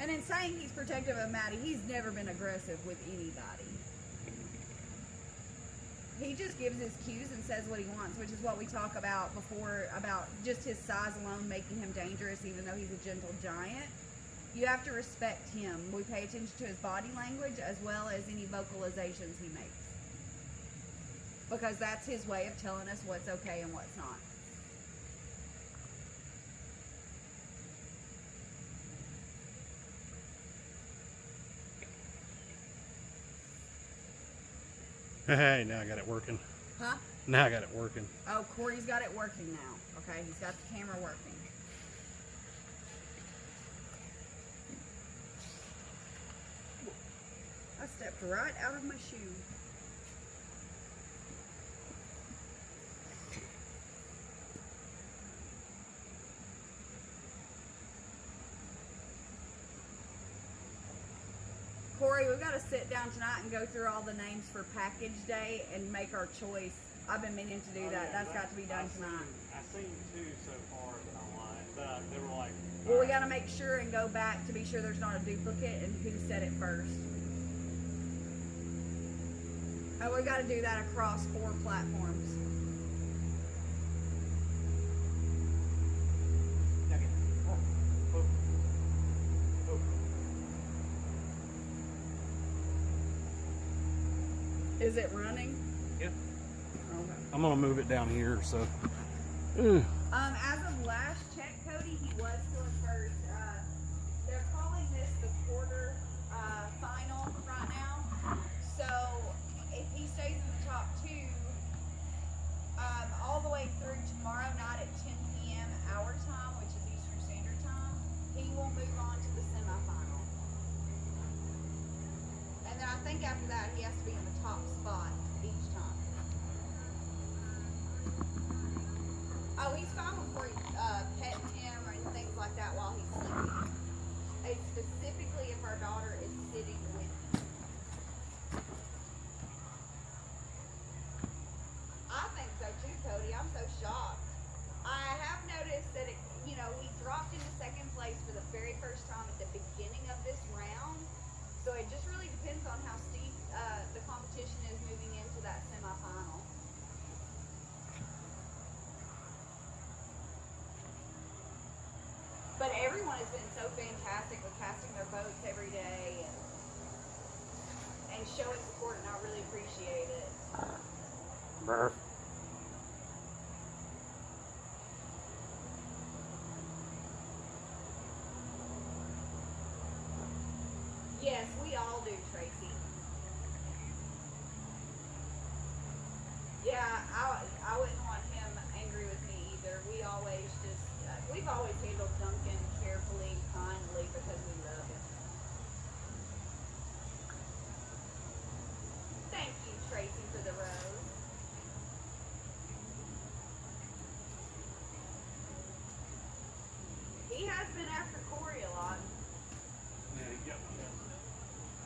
And in saying he's protective of Maddie, he's never been aggressive with anybody. He just gives his cues and says what he wants, which is what we talk about before, about just his size alone making him dangerous, even though he's a gentle giant. You have to respect him. We pay attention to his body language as well as any vocalizations he makes. Because that's his way of telling us what's okay and what's not. Hey, now I got it working. Huh? Now I got it working. Oh, Corey's got it working now. Okay, he's got the camera working. I stepped right out of my shoe. Corey, we've got to sit down tonight and go through all the names for package day and make our choice. I've been meaning to do that. That's got to be done tonight. I've seen 2 so far that I like, but they were like... Well, we got to make sure and go back to be sure there's not a duplicate and who said it first. Oh, we got to do that across 4 platforms. Okay. Oh. Is it running? Yeah. Okay. I'm gonna move it down here, so. As of last check, Cody, he was still in first. They're calling this the quarter final right now. So if he stays in the top 2, all the way through tomorrow night at 10 p.m. our time, which is Eastern Standard Time, he will move on to the semifinal. And then I think after that, he has to be in the top spot each time. Oh, he's fine before petting him or things like that while he's sleeping. It's specifically if our daughter is sitting with him. I think so too, Cody. I'm so shocked. I have noticed that he dropped into second place for the very first time at the beginning of this round. So it just really depends on how steep the competition is moving into that semifinal. But everyone has been so fantastic with casting their votes every day and showing support, and I really appreciate it. Brr. Yes, we all do, Tracy. Yeah, I wouldn't want him angry with me either. We always just, we've always handled Duncan carefully, kindly, because we love him. Thank you, Tracy, for the rose. He has been after Corey a lot. Yeah, you got one down there.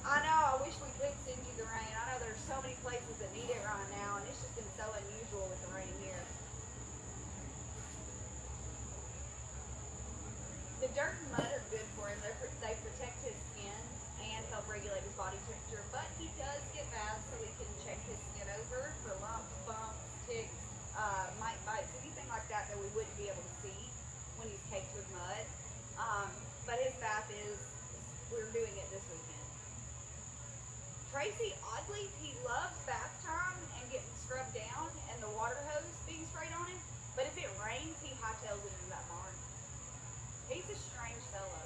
I know, I wish we could send you the rain. I know there's so many places that need it right now, and it's just been so unusual with the rain here. The dirt and mud are good for him. They protect his skin and help regulate his body temperature, but he does get baths so we can check his skin over for lumps, bumps, ticks, mite bites, anything like that that we wouldn't be able to see when he's caked with mud. But his bath we're doing it this weekend. Tracy, oddly, he loves bath time and getting scrubbed down and the water hose being sprayed on him, but if it rains, he hightails it into that barn. He's a strange fellow.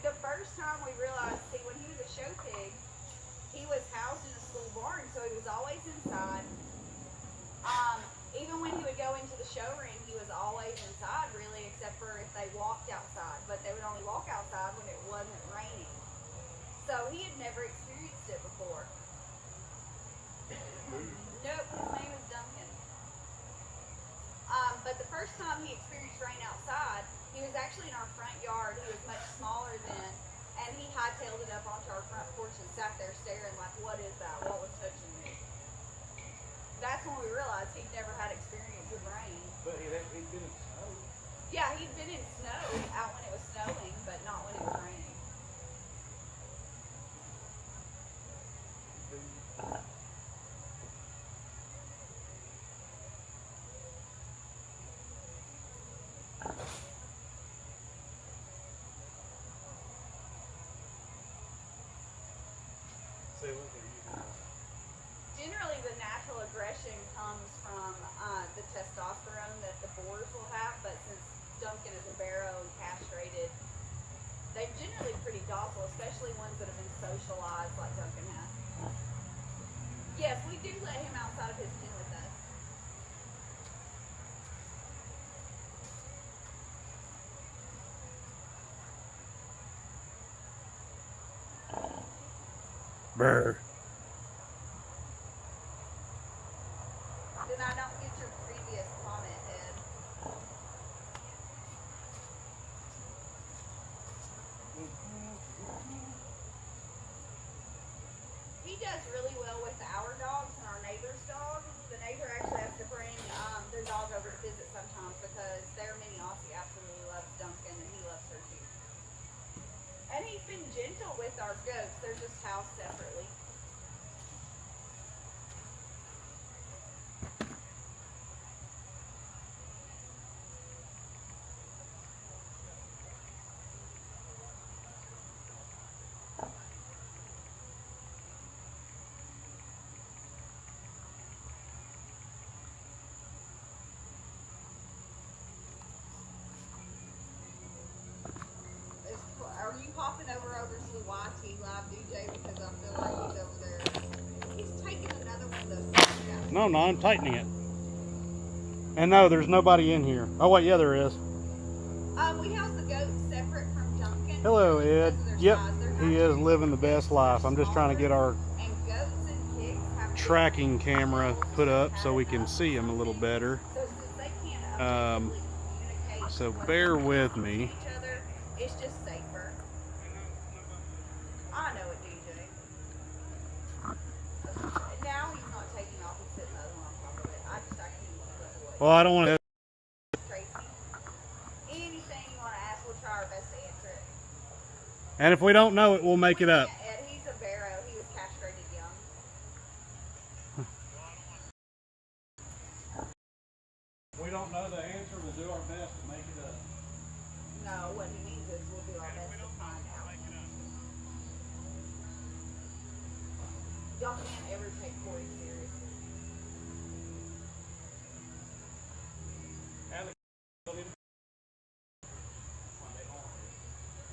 The first time we realized, see, when he was a show pig, he was housed in a school barn, so he was always inside. Even when he would go into the show ring, he was always inside, really, except for if they walked outside. But they would only walk outside when it wasn't raining. So he had never experienced it before. Nope, his name is Duncan. But the first time he experienced rain outside, he was actually in our front yard. He was much smaller then, and he hightailed our front porch and sat there staring like, what is that? What was touching me? That's when we realized he'd never had experience with rain. But he'd been in snow. Yeah, he'd been in snow out when it was snowing, but not when it was raining. Say what they're using. Generally, the natural aggression comes from the testosterone that the boars will have, but since Duncan is a barrow and castrated, they're generally pretty docile, especially ones that have been socialized like Duncan has. Yes, we do let him outside of his pen with us. Brr. Then I don't get your previous comment, Ed. He does really well with our dogs and our neighbor's dog. The neighbor actually has to bring their dog over to visit sometimes because their mini Aussie absolutely loves Duncan and he loves her too. And he's been gentle with our goats. They're just housed separately. Are you popping over to the YT Live DJ because I feel like he's over there? He's taking another one of those things out. No, I'm tightening it. And no, there's nobody in here. Oh wait, yeah, there is. We house the goats separate from Duncan. Hello, Ed. because of their Yep, size. They're he not is living the best life. I'm just trying to get our And goats and pigs have tracking camera put up so we can have see him a little better. So since they can't Um, objectively communicate So what's bear going on with me. each other, it's just safer. I know it, DJ. Now he's not taking off, he's sitting the other one on top of it. I can't keep that away. Well, I don't want to. Tracy, anything you want to ask, we'll try our best to answer it. And if we don't know it, we'll make it up. Ed, he's a barrow. He was castrated young. We don't know the answer. We'll do our best to make it up. No, what he means is we'll do our best to find out. Y'all can't ever take Corey seriously.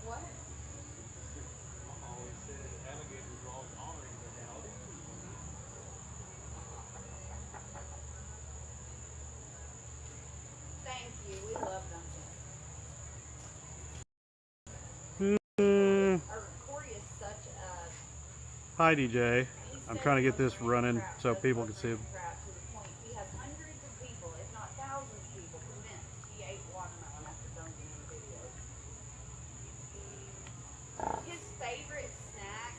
What? Mom always said alligators are always honoring the hell. Thank you. We love them. Corey is such a. Hi, DJ. He I'm says trying to get he loves this Raven running Crab, so does people love can see him. Raven Crab to the point he has hundreds of people, if not thousands of people, convinced he ate watermelon after Duncan in the video. His favorite snack,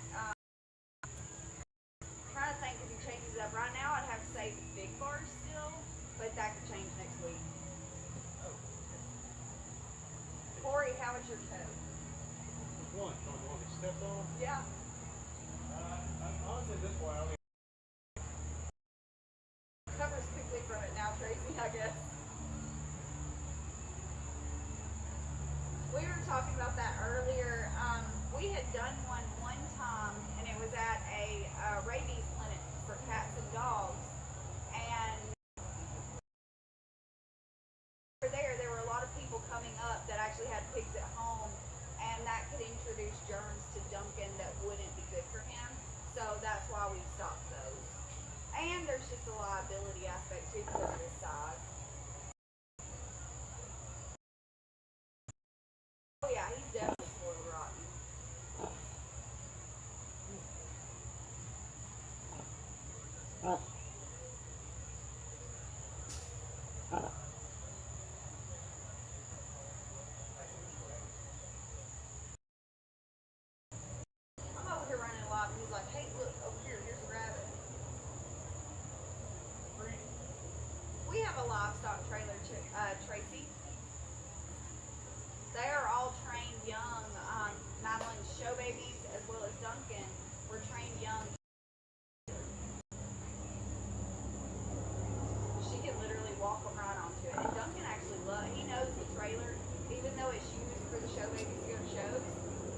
trying to think if he changes it up. Right now, I'd have to say the Big Bar still, but that could change next week. Corey, how was your toe? One, he stepped on. Yeah. Honestly, this way, I mean, Recovers quickly from it now, Tracy, I guess. We were talking about that earlier. We had done one time, and it was at a rabies clinic for cats and dogs. And there were a lot of people coming up that actually had pigs at home, and that could introduce germs to Duncan that wouldn't be good for him. So that's why we stopped those. And there's just a liability aspect too because of his size. Oh yeah, he's definitely spoiled rotten. I'm over here He's like, hey, look over here. Here's a rabbit. We have a livestock trailer, Tracy. They are all trained young. Madeline's show babies as well as Duncan were trained young. She can literally walk them right onto it. And Duncan actually he knows the trailer, even though it's used for the show babies to go to shows.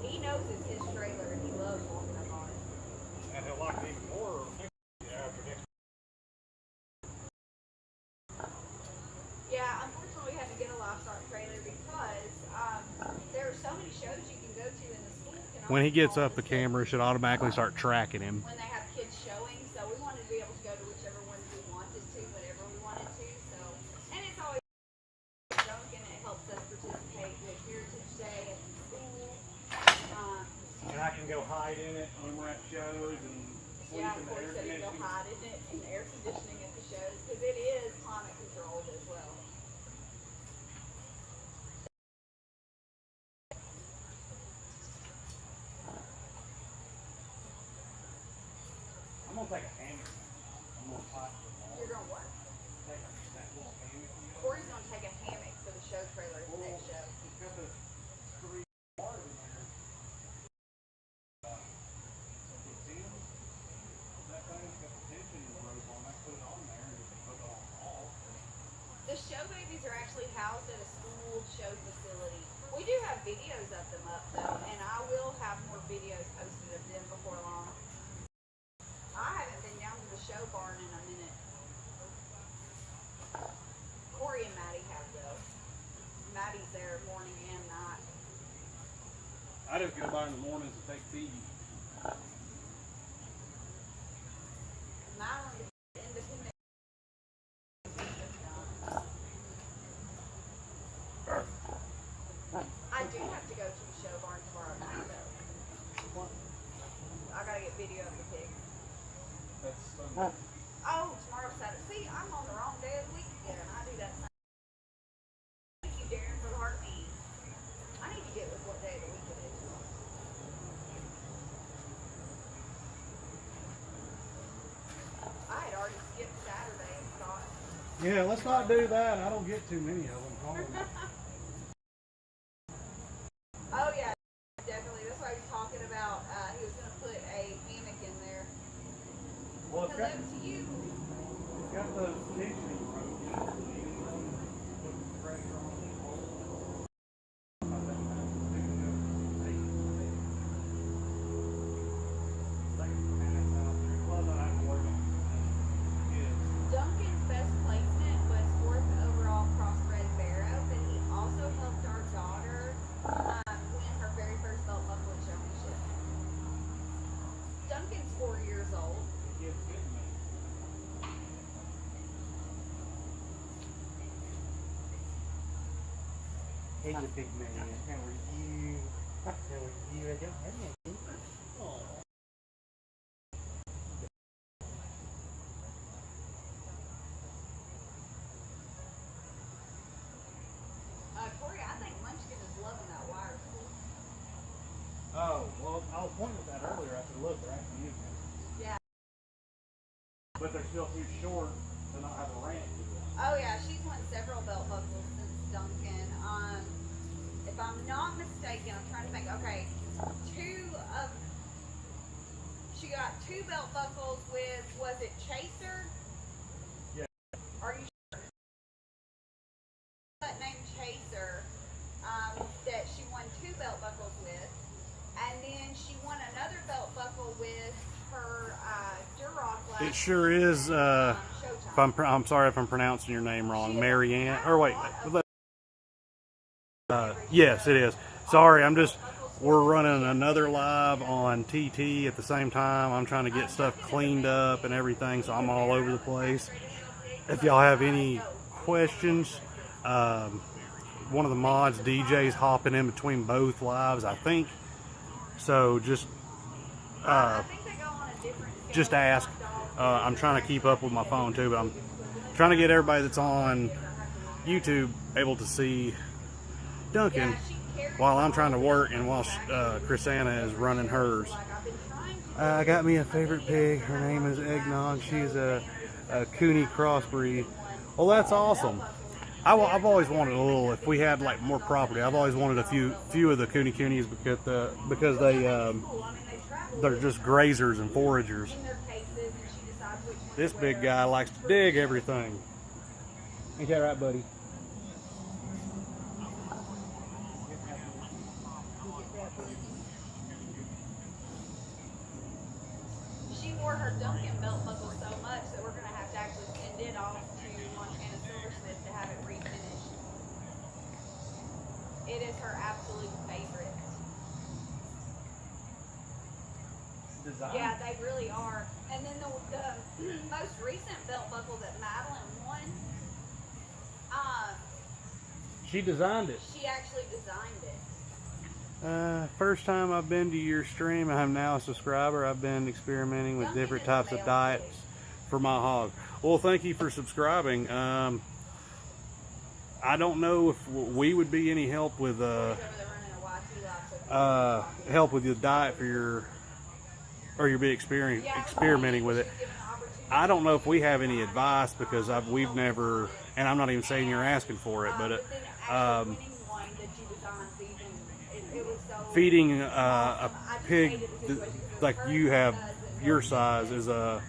He knows it's his trailer and he loves walking up on it. And he'll like it even more after next. Yeah, unfortunately we had to get a livestock trailer because there are so many shows you can go to in the school. When he gets up, the camera should automatically start tracking him. When they have kids showing, so we wanted to be able to go to whichever ones we wanted to, whatever we wanted to. So, and it's always Duncan. It helps us participate with Heritage Day at the school. And I can go hide in it when we're at shows and sleep Yeah, in of the course, air so you go conditioning. hide in it and air conditioning at the shows because it is climate controlled as well. I'm gonna take a hammock. I'm gonna tie it to the wall. You're gonna what? Take that little hammock. Corey's gonna take a hammock for the show trailer at the next show. It's got the 3 bars in there. It's in. That thing's got the tension rope on. I put it on there and just put it on off. The show babies are actually housed at a school show facility. We do have videos of them up though, and I will have more videos posted of them before long. I haven't been down to the show barn in a minute. Corey and Maddie have though. Maddie's there morning and night. I just go by in the mornings to take feed. Madeline is independent. I do have to go to the show barn tomorrow night though. I gotta get video of the pigs. That's Sunday. Oh, tomorrow's Saturday. See, I'm on the wrong day of the week again. I do that Sunday. Thank you, Darren, for the heartbeat. I need to get with what day of the week it is. I had already skipped Saturday and thought, Yeah, let's not do that. I don't get too many of them. Probably. oh yeah, definitely. That's why he was talking about. He was gonna put a hammock in there. Well, it's Hello got, to you. it's got those tensioning ropes. Put the pressure on the hole. I think that's the thing that takes the thing. Take the pass out there. Well, I have to work on it. Duncan's best placement was 4th overall crossbred barrow, but he also helped our daughter win her very first belt buckle championship. Duncan's 4 years old. It gets good, man. Hey, you big man. How are you? How are you? I don't have anything. Corey, I think Munchkin is loving that wire spool. Oh, well, I was pointing at that earlier. I said, look, they're actually using it. Yeah. But they're still too short to not have a ramp to it. Oh yeah, she's won several belt buckles since Duncan. If I'm not mistaken, I'm trying to think. Okay, she got 2 belt buckles with, was it Chaser? Yeah. Are you sure? That name Chaser, that she won 2 belt buckles with, and then she won another belt buckle with her Duroc last It sure is. Showtime. If I'm sorry if I'm pronouncing your name wrong, Marianne. Or wait, yes, it is. Sorry, we're running another live on TT at the same time. I'm trying to get stuff cleaned up and everything, so I'm all over the place. If y'all have any questions, one of the mods, DJ's hopping in between both lives, I think. So just I think they go on a different scale. just ask. I'm trying to keep up with my phone too, but I'm trying to get everybody that's on YouTube able to see Duncan while I'm trying to work and while Chrisanna is running hers. I got me a favorite pig. Her name is Eggnog. She's a Cooney crossbreed. Well, that's awesome. I've always wanted a little. If we had like more property, I've always wanted a few of the Coonies because they're just grazers and foragers. This big guy likes to dig everything. Ain't that right, buddy? She wore her Duncan belt buckle so much that we're gonna have to actually send it off to Montana Silversmith to have it refinished. It is her absolute favorite. Design. Yeah, they really are. And then the most recent belt buckle that Madeline won, She designed it. she actually designed it. First time I've been to your stream. I'm now a subscriber. I've been experimenting with Duncan different is types of male diets too. for my hog. Well, thank you for subscribing. I don't know if we would be any help with Over there running a YT live, so if you help with your diet for your, or you'll be experimenting with it. she's given the opportunity. I don't know if we have any advice because we've never, and I'm not even saying you're asking for it, but Then actually winning one that you designed even, it was so feeding awesome. a I just pig hated the situation because it was like her you have cousin. your size is a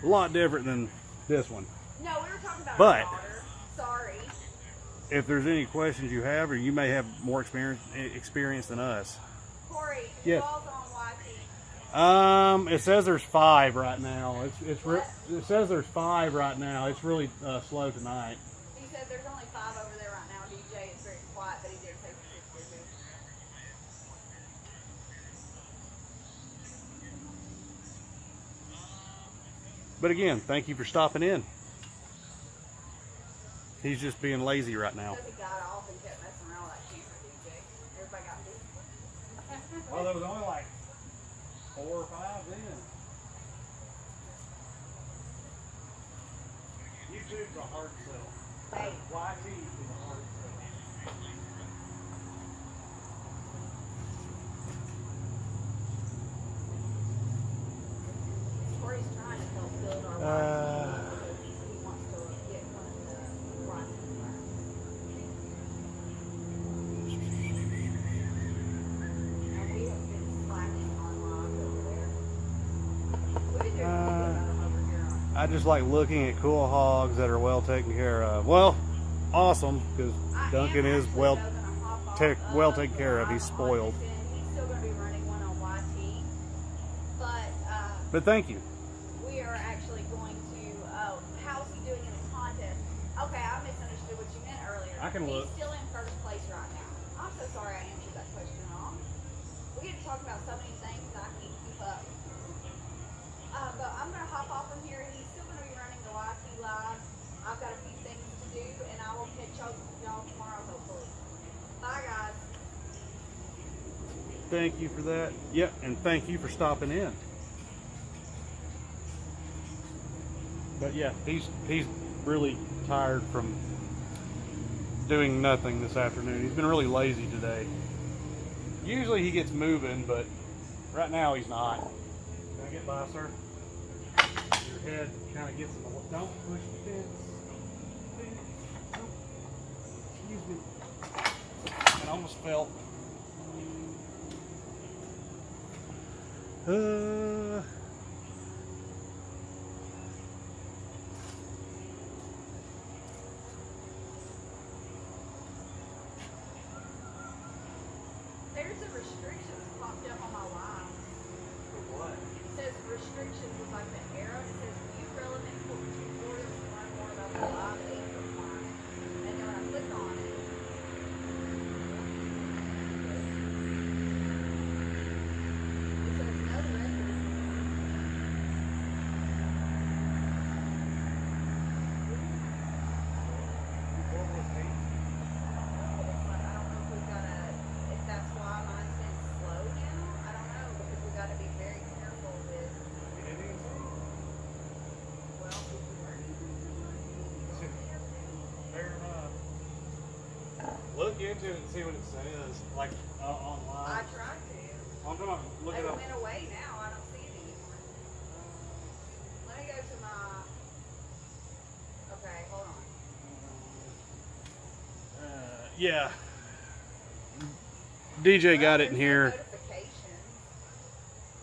lot different than this one. No, we were talking about But- our daughter. Sorry. If there's any questions you have, or you may have more experience than us. Corey, Yes. who all's on YT? It says there's 5 right now. It says there's 5 right now. It's really slow tonight. He said there's only 5 over there right now. DJ is very quiet, but he did say 6 too. But again, thank you for stopping in. He's just being lazy right now. Because he got off and kept messing around with that camera, DJ. Everybody got busy. Well, there was only like 4 or 5 then. YouTube's a hard sell. Hey. YT is a hard sell. Corey's trying to help build our YT Uh, because he wants to get one of the YT classes. And we have been slacking on lives over there. What is your about them over here on? I just like looking at cool hogs that are well taken care of. Well, awesome, because Duncan is well taken care of. He's spoiled. He's still going to be running one on YT, but But thank you. we are actually going to. How's he doing in the contest? Okay, I misunderstood what you meant earlier. I can look. He's still in first place right now. I'm so sorry I answered that question wrong. We get to talk about so many things and I can't keep up. But I'm going to hop off from here. He's still going to be running the YT live. I've got a few things to do, and I will catch y'all tomorrow, hopefully. Bye, guys. Thank you for that. Yep, and thank you for stopping in. But yeah, he's really tired from doing nothing this afternoon. He's been really lazy today. Usually he gets moving, but right now he's not. Can I get by, sir? Your head kind of gets in the way. Don't push the fence. Excuse me. I almost fell. There's a restrictions popped up on my line. For what? It says restrictions with like the arrow. It says view relevant tutorials to learn more about the live aid requirement. And then when I click on it, it says no record. What was hate? It's like, I don't know if we've got to, if that's why mine's been slow now. I don't know because we got to be very careful with, well, Fair enough. Look into it and see what it says, like I online. tried to. I'm gonna look They it up. went away now. I don't see any. Yeah. DJ got it in There's no here. notifications.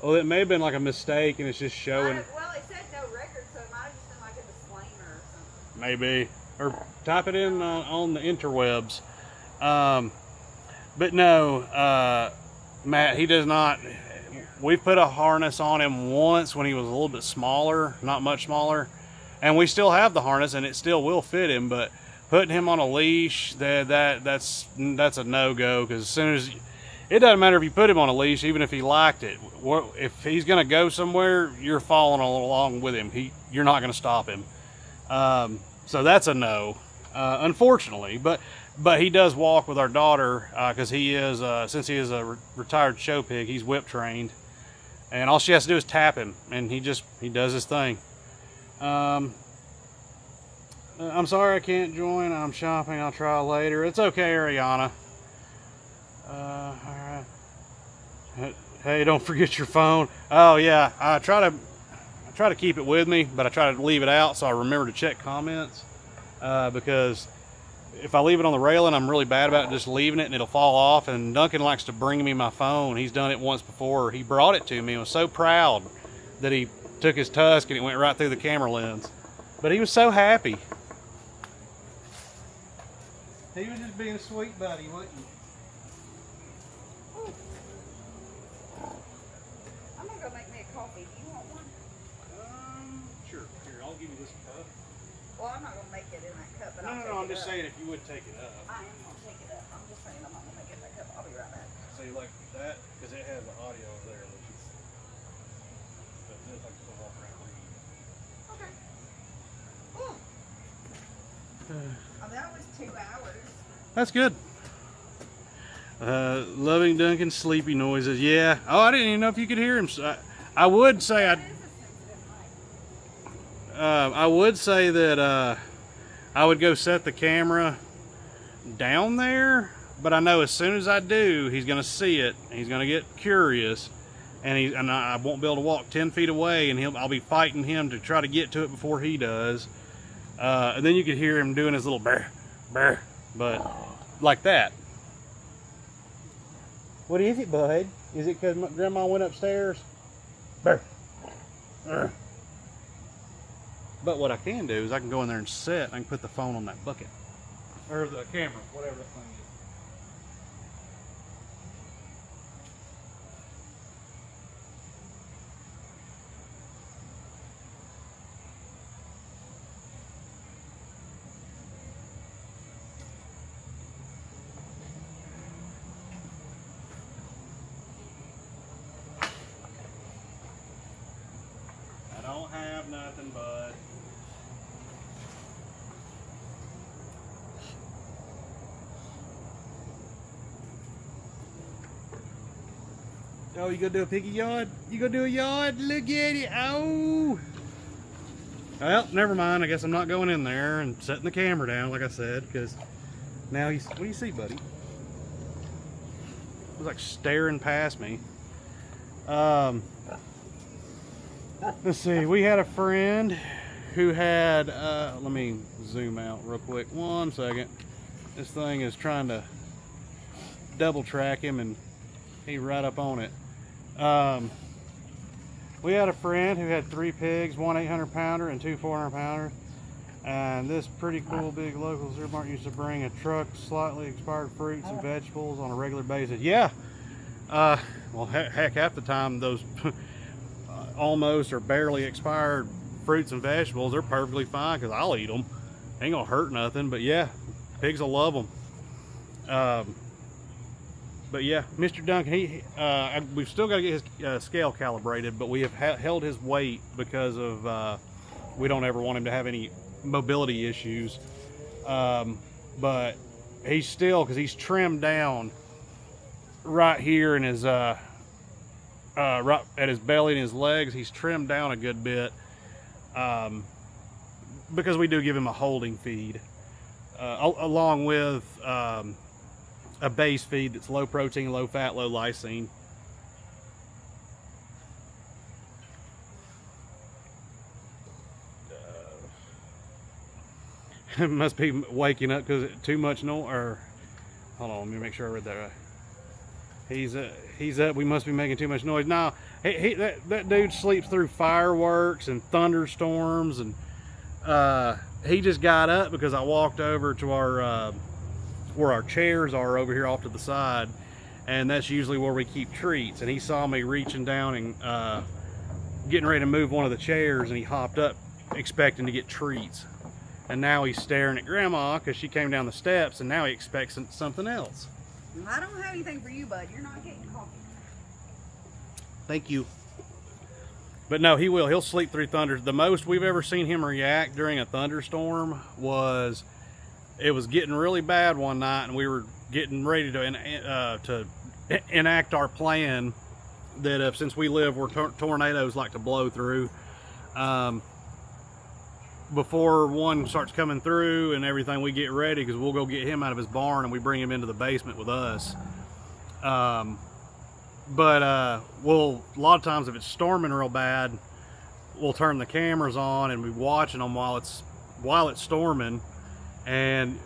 Well, it may have been like a mistake and it's just showing. Well, it said no record, so it might have just been like a disclaimer or something. Maybe. Or type it in on the interwebs. But no, Matt, he does not. We put a harness on him once when he was a little bit smaller, not much smaller. And we still have the harness and it still will fit him, but putting him on a leash, that's a no-go, because as soon as it doesn't matter if you put him on a leash, even if he liked it. If he's going to go somewhere, you're following along with him. You're not going to stop him. So that's a no, unfortunately. But he does walk with our daughter because he is since he is a retired show pig, he's whip trained, and all she has to do is tap him, and he does his thing. I'm sorry I can't join. I'm shopping. I'll try later. It's okay, Ariana. All right. Hey, don't forget your phone. Oh yeah, I try to keep it with me, but I try to leave it out so I remember to check comments. Because if I leave it on the railing, I'm really bad about just leaving it and it'll fall off. And Duncan likes to bring me my phone. He's done it once before. He brought it to me and was so proud that he took his tusk and it went right through the camera lens. But he was so happy. He was just being a sweet buddy, wasn't he? I'm gonna go make me a coffee. Do you want one? Sure. Here, I'll give you this cup. Well, I'm not gonna make it in that cup, but I'll take No, I'm it just up. saying if you would take it up. I am gonna take it up. I'm just saying I'm not gonna make it in that cup. I'll be right back. See, like that, because it has the audio over there. Which is, but this, I can still walk around and read. Okay. Ooh. Oh, that was 2 hours. That's good. Loving Duncan's sleepy noises. Yeah. Oh, I didn't even know if you could hear him. I would say That is a sensitive mic. I would say that I would go set the camera down there, but I know as soon as I do, he's going to see it. He's going to get curious, and I won't be able to walk 10 feet away, and I'll be fighting him to try to get to it before he does. And then you could hear him doing his little brr, brr, but like that. What is it, bud? Is it because Grandma went upstairs? Brr. Brr. But what I can do is I can go in there and sit. I can put the phone on that bucket. Or the camera, whatever that thing is. I don't have nothing, bud. Oh, you gonna do a piggy yard? You gonna do a yard? Look at it. Oh. Well, never mind. I guess I'm not going in there and setting the camera down, like I said, because now he's. What do you see, buddy? He was like staring past me. Let's see. We had a friend who had. Let me zoom out real quick. 1 second. This thing is trying to double track him, and he's right up on it. We had a friend who had 3 pigs, 1 800-pounder and 2 400-pounders. And this pretty cool big local supermarket used to bring a truck slightly expired fruits and vegetables on a regular basis. Yeah. Well, heck, half the time those almost or barely expired fruits and vegetables are perfectly fine because I'll eat them. Ain't gonna hurt nothing. But yeah, pigs will love them. But yeah, Mr. Duncan, we've still got to get his scale calibrated, but we have held his weight because of we don't ever want him to have any mobility issues. But he's still, because he's trimmed down right here in his right at his belly and his legs. He's trimmed down a good bit because we do give him a holding feed along with a base feed that's low protein, low fat, low lysine. Must be waking up because too much noise, or Hold on, let me make sure I read that right. He's up. We must be making too much noise. No, that dude sleeps through fireworks and thunderstorms, and he just got up because I walked over to our where our chairs are over here off to the side, and that's usually where we keep treats. And he saw me reaching down and getting ready to move one of the chairs, and he hopped up expecting to get treats. And now he's staring at Grandma because she came down the steps, and now he expects something else. I don't have anything for you, bud. You're not getting coffee. Thank you. But no, he will. He'll sleep through thunder. The most we've ever seen him react during a thunderstorm was, it was getting really bad one night, and we were getting ready to enact our plan that since we live where tornadoes like to blow through, before one starts coming through and everything, we get ready because we'll go get him out of his barn and we bring him into the basement with us. But a lot of times if it's storming real bad, we'll turn the cameras on and be watching them while it's storming. And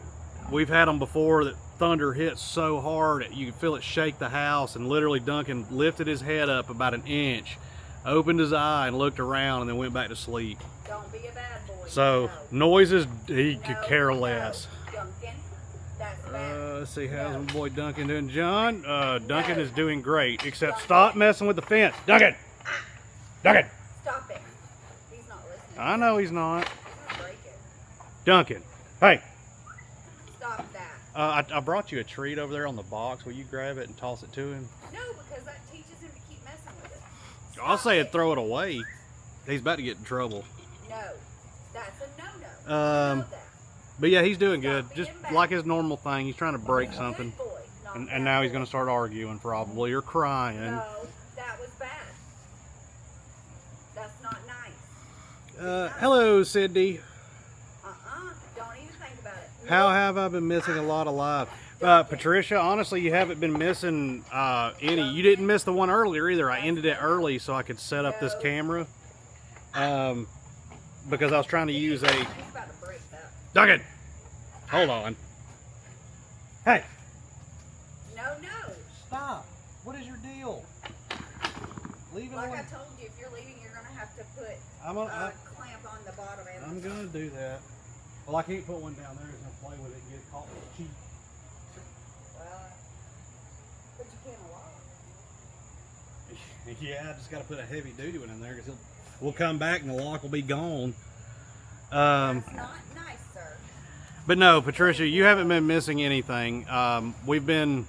we've had them before that thunder hit so hard that you can feel it shake the house, and literally Duncan lifted his head up about an inch, opened his eye and looked around, and then went back to sleep. Don't be a bad boy. So noises, he could care less. Duncan, that's bad. Let's see, how's my boy Duncan doing? John, Duncan is doing great, except stop messing with the fence. Duncan! Duncan! Stop it. He's not listening. I know he's not. He's gonna break it. Duncan, hey! Stop that. I brought you a treat over there on the box. Will you grab it and toss it to him? No, because that teaches him to keep messing with it. I'll Stop say it. throw it away. He's about to get in trouble. No, that's a no-no. Um, You know that. But yeah, he's doing Stop good. being Just bad. like his normal thing. He's trying to break something. Good boy, not And bad now he's boy. going to start arguing probably, or crying. No, that was bad. That's not nice. Hello, Sydney. Don't even think about it. How have I been missing a lot of live? Patricia, honestly, you haven't been missing any. You didn't miss the one earlier either. I ended it early so I could set up this camera. Because I was trying to use a... He's about to break that. Duncan! Hold on. Hey! No. Stop! What is your deal? Leave it Like I alone. told you, if you're leaving, you're going to have to put I'm a clamp on the bottom end. I'm gonna do that. Well, I can't put one down there. He's gonna play with it and get caught with cheat. Well, but you can't lock. Yeah, I just gotta put a heavy duty one in there because we'll come back and the lock will be gone. That's not nice, sir. But no, Patricia, you haven't been missing anything. We've been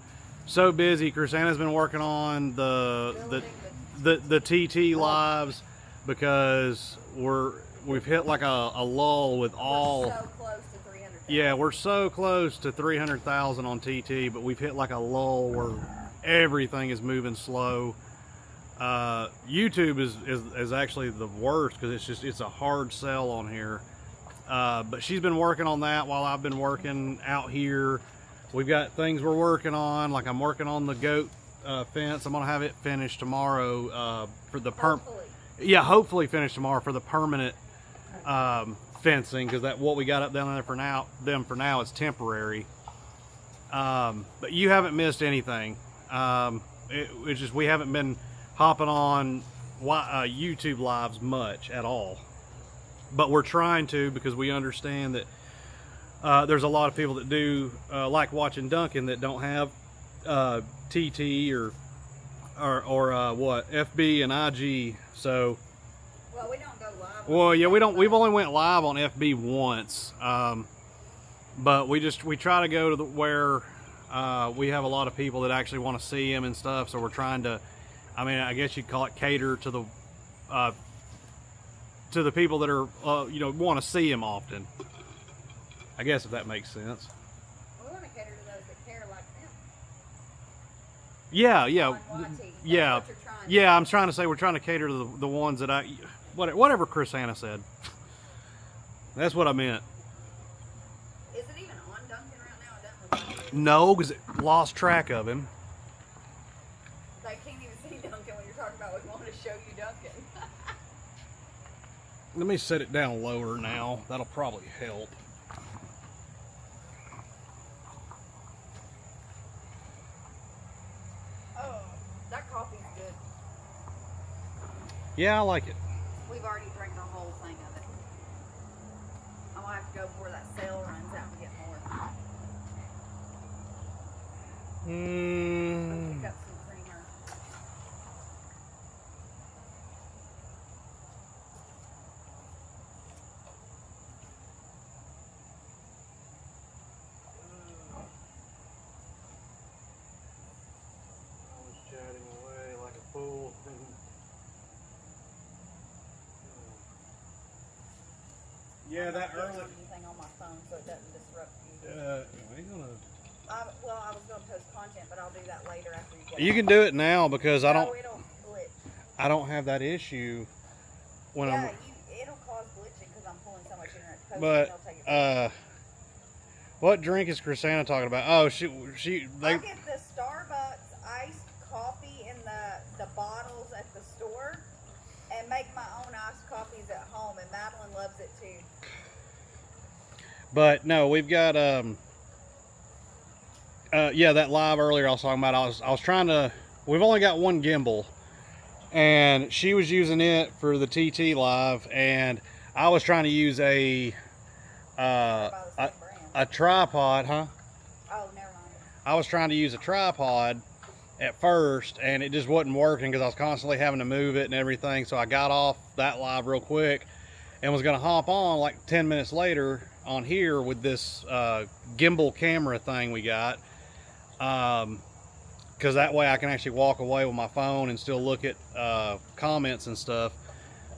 so busy. Chrisana's been working on the TT lives because we've hit like a lull with all. We're so close to 300,000. Yeah, we're so close to 300,000 on TT, but we've hit like a lull where everything is moving slow. YouTube is actually the worst because it's a hard sell on here. But she's been working on that while I've been working out here. We've got things we're working on, like I'm working on the goat fence. I'm gonna have it finished tomorrow for the hopefully finished tomorrow for the permanent fencing, because that what we got up down there for now is temporary. But you haven't missed anything. It's just we haven't been hopping on YouTube lives much at all, but we're trying to, because we understand that there's a lot of people that do like watching Duncan that don't have TT or what FB and IG. So Well, we don't go live. well, yeah, we've only went live on FB once, but we try to go to where we have a lot of people that actually want to see him and stuff. So we're trying to, I mean, I guess you'd call it cater to the people that are want to see him often. I guess, if that makes sense. We want to cater to those that care like them. Yeah, On YT. That's yeah, what you're trying to yeah. I'm trying to say we're trying to cater to the ones that whatever Chris Hanna said. That's what I meant. Is it even on Duncan right now? I don't know. No, because it lost track of him. They can't even see Duncan when you're talking about we want to show you Duncan. Let me set it down lower now. That'll probably help. Yeah, I like it. We've already drank the whole thing of it. I'm gonna have to go before that sale runs out and get more. Pick up some creamer. I was chatting away like a fool. Yeah, that I'm not early. getting anything on my phone so it doesn't disrupt you. Ain't gonna. Well, I was gonna post content, but I'll do that later after you get You off. can do it now because I No, don't. it'll glitch. I don't have that issue when Yeah, I'm. it'll cause glitching because I'm pulling so much internet. Post But and it'll take it. what drink is Chrisana talking about? Oh, she I they. get the Starbucks iced coffee in the bottles at the store, and make my own iced coffees at home. And Madeline loves it too. But no, we've got yeah, that live earlier I was talking about. I was trying to. We've only got one gimbal, and she was using it for the TT live, and I was trying to use a By the same brand. tripod, huh? Oh, never mind. I was trying to use a tripod at first, and it just wasn't working because I was constantly having to move it and everything. So I got off that live real quick and was going to hop on like 10 minutes later on here with this gimbal camera thing we got, because that way I can actually walk away with my phone and still look at comments and stuff.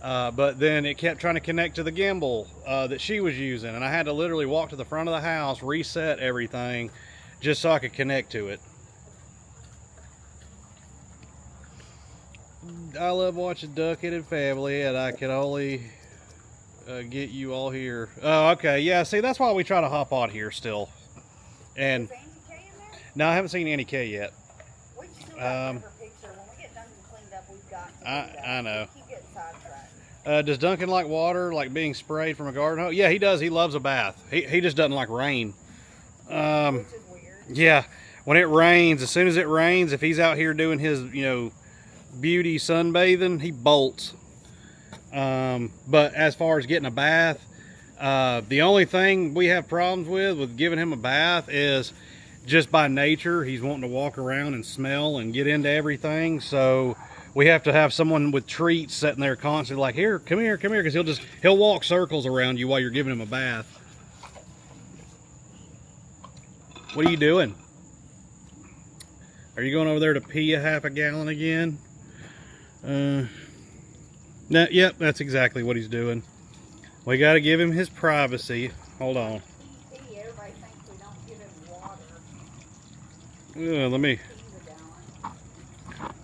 But then it kept trying to connect to the gimbal that she was using, and I had to literally walk to the front of the house, reset everything just so I could connect to it. I love watching Duck-Headed Family, and I can only get you all here. Oh, okay. Yeah, see, that's why we try to hop on here still. And Is Angie K in there? no, I haven't seen Annie K yet. We still got to get her picture. When we get done and cleaned up, we've got to do that. I know. We keep getting sidetracked. Does Duncan like water, like being sprayed from a garden hose? Yeah, he does. He loves a bath. He just doesn't like rain. Which is weird. Yeah, when it rains, as soon as it rains, if he's out here doing his, beauty sunbathing, he bolts. But as far as getting a bath, the only thing we have problems with giving him a bath is just by nature, he's wanting to walk around and smell and get into everything. So we have to have someone with treats sitting there constantly like, here, come here, because he'll walk circles around you while you're giving him a bath. What are you doing? Are you going over there to pee a half a gallon again? No, yep, that's exactly what he's doing. We got to give him his privacy. Hold on. See, everybody thinks we don't give him water.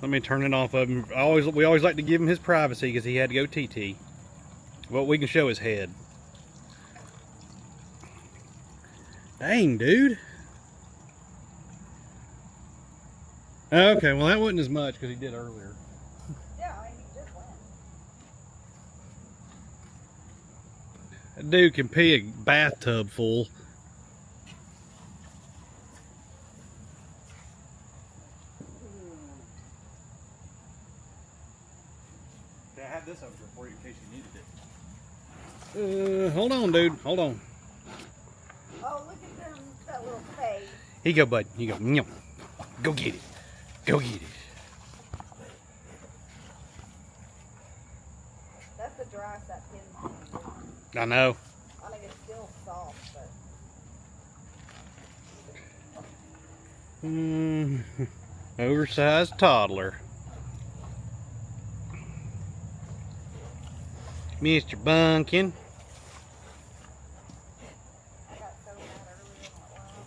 Let me turn it off of him. We always like to give him his privacy because he had to go TT. But we can show his head. Dang, dude. Okay, well that wasn't as much because he did earlier. Yeah, I mean, he just went. That dude can pee a bathtub full. I had this over here for you in case you needed it. Hold on, dude. Hold on. Oh, look at them, that little face. Here you go, bud. Here you go. Nyum. Go get it. Go get it. That's the driest that pin's been. I know. I mean, it's still soft, but Oversized toddler. Mr. Bunkin. I got so mad earlier in my life.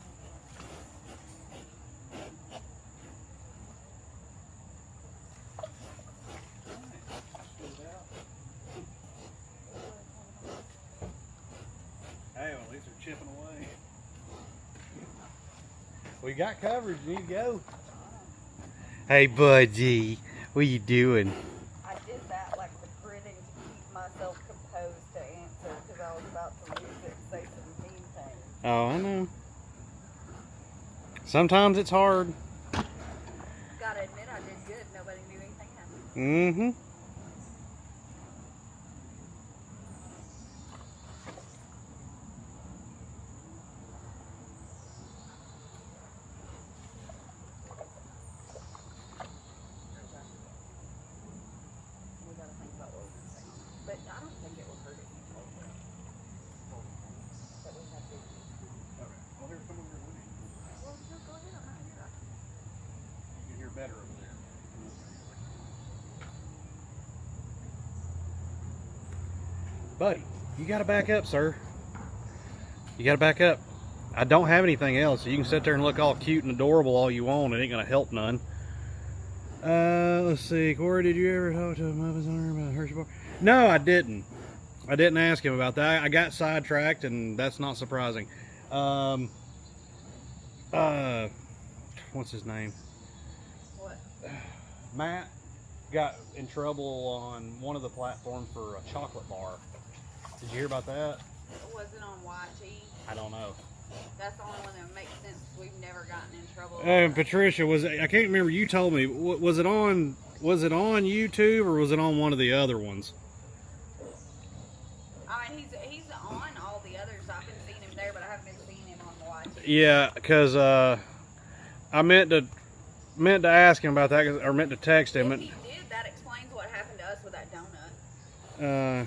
Hey, well, at least they're chipping away. We got coverage. You need to go. Hey, budgie. What you doing? I did that like the gritting to keep myself composed to answer because I was about to lose it and say some mean things. Oh, I know. Sometimes it's hard. Gotta admit, I did good. Nobody knew anything happened. Mm-hmm. Buddy, you gotta back up, sir. You gotta back up. I don't have anything else. You can sit there and look all cute and adorable all you want. It ain't gonna help none. Let's see. Corey, did you ever talk to a Muffins owner about Hershey bar? No, I didn't. I didn't ask him about that. I got sidetracked, and that's not surprising. What's his name? What? Matt got in trouble on one of the platforms for a chocolate bar. Did you hear about that? It wasn't on YT. I don't know. That's the only one that makes sense. We've never gotten in trouble. Patricia, I can't remember. You told me. Was it on YouTube or was it on one of the other ones? I mean, he's on all the others. I've been seeing him there, but I haven't been seeing him on YT. Yeah, because I meant to ask him about that, or meant to text him. If he did, that explains what happened to us with that donut.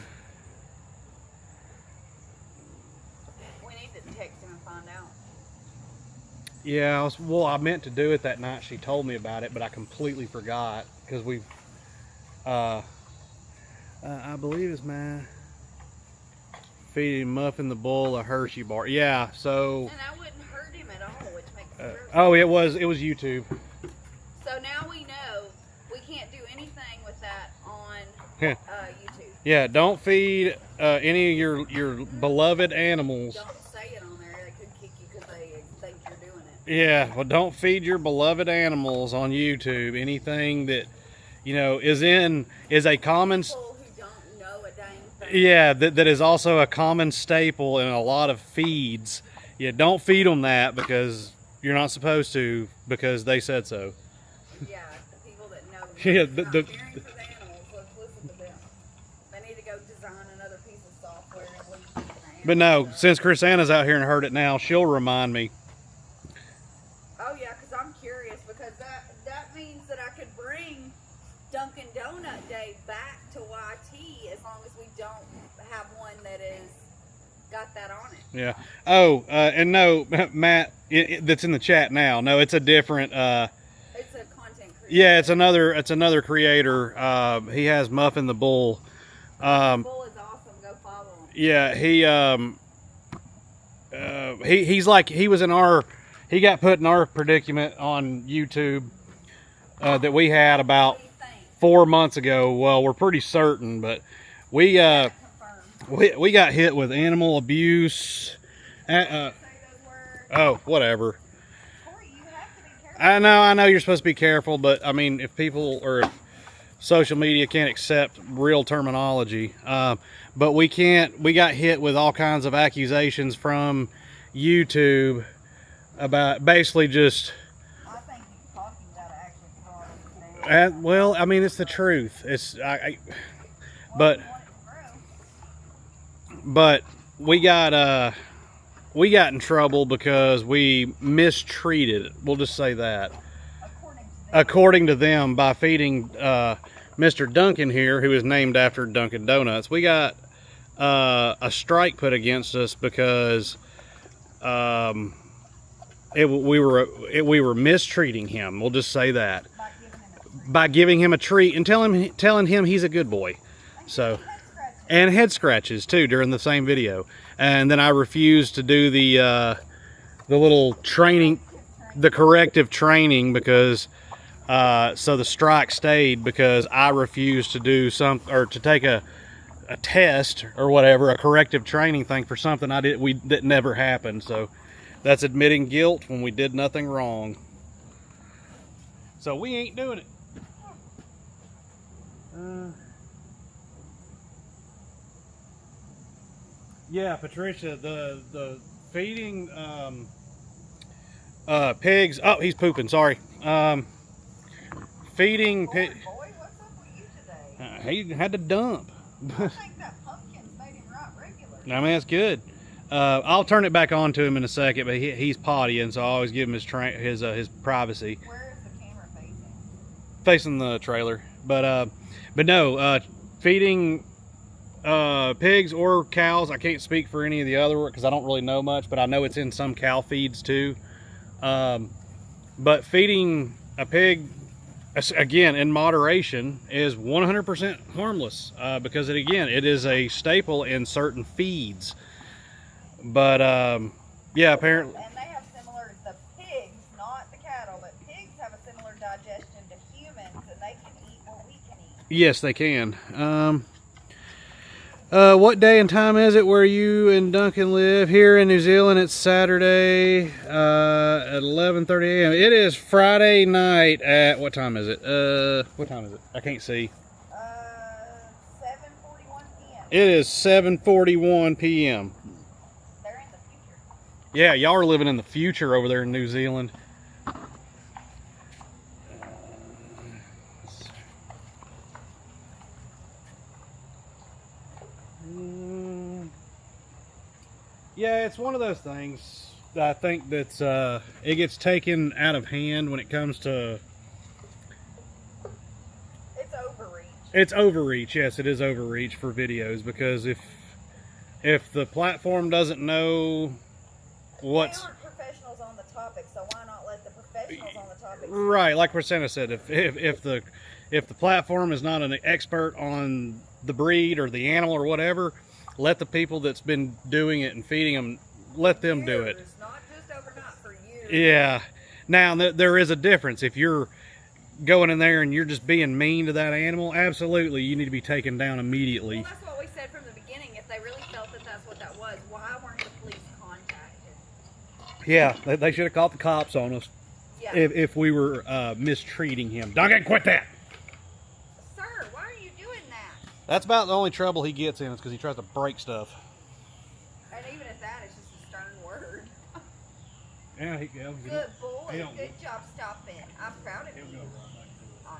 We need to text him and find out. Yeah, I meant to do it that night. She told me about it, but I completely forgot because I believe it's man feeding Muffin the Bull a Hershey bar. Yeah, so. And that wouldn't hurt him at all, which makes it Oh, it was YouTube. So now we know we can't do anything with that on Yeah. YouTube. Yeah, don't feed any of your beloved animals. Don't say it on there. They could kick you because they think you're doing it. Yeah, well, don't feed your beloved animals on YouTube. Anything that is a common. People who don't know a dang thing. Yeah, that is also a common staple in a lot of feeds. Yeah, don't feed them that because you're not supposed to because they said so. Yeah, the people that know. Yeah, Not caring for the animals, let's listen to them. They need to go design another piece of software and leave the animals. But no, since Chris Anna's out here and heard it now, she'll remind me. Oh yeah, because I'm curious because that means that I could bring Dunkin' Donut Day back to YT as long as we don't have one that is got that on it. Yeah. Oh, and no, Matt, that's in the chat now. No, it's a different. It's a content creator. Yeah, it's another creator. He has Muffin the Bull. Bull is awesome. Go follow him. Yeah, he was in our. He got put in our predicament on YouTube that we had about What do you think? 4 months ago. Well, we're pretty certain, but we Confirmed. we got hit with animal abuse. Say those words. Oh, whatever. Corey, you have to be careful. I know you're supposed to be careful, but I mean, if people or if social media can't accept real terminology, but we can't. We got hit with all kinds of accusations from YouTube about basically just. I think you talking about it actually caused Well, I mean, it's the truth. But we got in trouble because we mistreated. We'll just say that. According to them, by feeding Mr. Duncan here, who is named after Dunkin' Donuts, we got a strike put against us because we were mistreating him. We'll just say that by giving him a treat and telling him he's a good boy. So. And head scratches too during the same video, and then I refused to do the little training, the corrective training because so the strike stayed because I refused to do to take a test or whatever, a corrective training thing for something that never happened. So that's admitting guilt when we did nothing wrong. So we ain't doing it. Yeah, Patricia, the feeding pigs. Oh, he's pooping. Sorry. Feeding pig. Boy, what's up with you today? He had to dump. I think that pumpkin's made him right regular. I mean, that's good. I'll turn it back on to him in a second, but he's pottying, so I always give him his privacy. Where is the camera facing? Facing the trailer, but no, feeding pigs or cows. I can't speak for any of the other because I don't really know much, but I know it's in some cow feeds too. But feeding a pig again, in moderation, is 100% harmless because it is a staple in certain feeds. But yeah, apparently. And they have similar, the pigs, not the cattle, but pigs have a similar digestion to humans, and they can eat what we can eat. Yes, they can. What day and time is it where you and Duncan live? Here in New Zealand, it's Saturday at 11:30 a.m. It is Friday night at, what time is it? What time is it? I can't see. 7:41 p.m. It is 7:41 p.m. They're in the future. Yeah, y'all are living in the future over there in New Zealand. Yeah, it's one of those things that I think that's it gets taken out of hand when it comes to. It's overreach. It's overreach. Yes, it is overreach for videos because if the platform doesn't know what's They aren't professionals on the topic, so why not let the professionals on the topic? right, like Rosanna said, if the platform is not an expert on the breed or the animal or whatever, let the people that's been doing it and feeding them, let them do it. Years, not just overnight, for years. Yeah. Now there is a difference. If you're going in there and you're just being mean to that animal, absolutely, you need to be taken down immediately. Well, that's what we said from the beginning. If they really felt that that's what that was, why weren't the police contacted? Yeah, they should have called the cops on us Yeah. if we were mistreating him. Duncan, quit that. Sir, why are you doing that? That's about the only trouble he gets in is because he tries to break stuff. And even at that, it's just a stern word. Yeah, Good boy. He don't- Good job stopping. I'm proud of you. I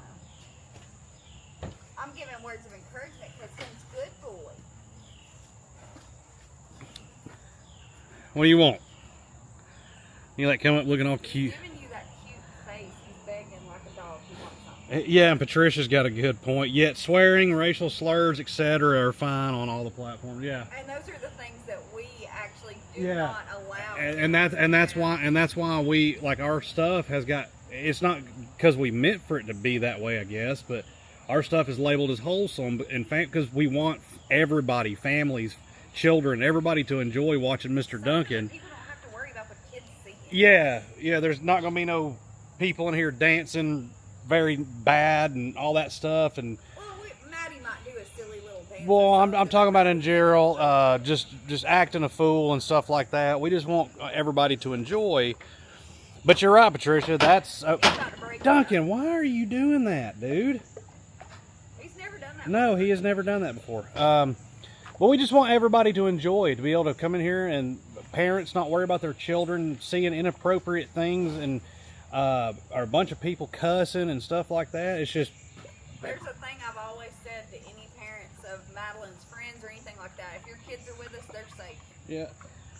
know. I'm giving words of encouragement because he's good boy. What do you want? You like come up looking all cute. He's giving you that cute face. He's begging like a dog. He wants something. Yeah, and Patricia's got a good point. Yet swearing, racial slurs, etc., are fine on all the platforms. Yeah, And those are the things that we actually do Yeah. not allow. and that's why we like our stuff has got. It's not because we meant for it to be that way, I guess, but our stuff is labeled as wholesome. But in fact, because we want everybody, families, children, everybody to enjoy watching Mr. Duncan. People don't have to worry about the kids seeing. Yeah. There's not gonna be no people in here dancing very bad and all that stuff. And Well, Maddie might do a silly little dance. well, or I'm something. talking about in general, just acting a fool and stuff like that. We just want everybody to enjoy. But you're right, Patricia. That's He's about to break Duncan. Why are you doing that, dude? it. He's never done that. No, he has never done that before. Well, we just want everybody to enjoy, to be able to come in here and parents not worry about their children seeing inappropriate things and or a bunch of people cussing and stuff like that. It's just, There's a thing I've always said to any parents of Madeline's friends or anything like that. If your kids are with us, they're safe. yeah.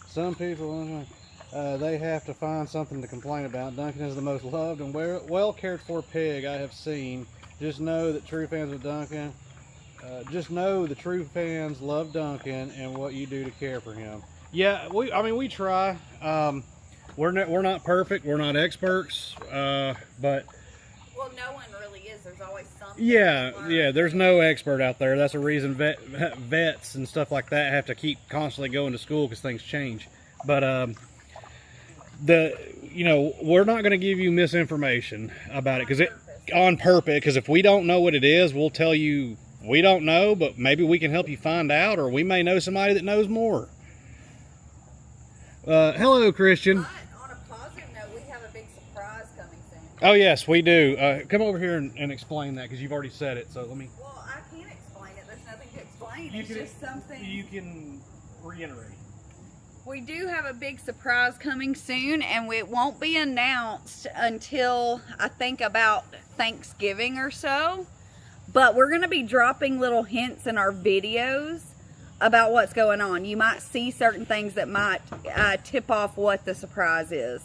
Some people, they have to find something to complain about. Duncan is the most loved and well cared for pig I have seen. Just know that true fans of Duncan, just know the true fans love Duncan and what you do to care for him. Yeah, we try. We're not perfect. We're not experts, but Well, no one really is. There's always something. yeah, to learn. yeah. There's no expert out there. That's a reason vets and stuff like that have to keep constantly going to school because things change. But we're not going to give you misinformation about it because on purpose. Because if we don't know what it is, we'll tell you we don't know, but maybe we can help you find out, or we may know somebody that knows more. Hello, Christian. But on a positive note, we have a big surprise coming soon. Oh yes, we do. Come over here and explain that because you've already said it. So let me. Well, I can't explain it. There's nothing to explain. It's just something. You can reiterate. We do have a big surprise coming soon, and it won't be announced until I think about Thanksgiving or so. But we're going to be dropping little hints in our videos about what's going on. You might see certain things that might tip off what the surprise is.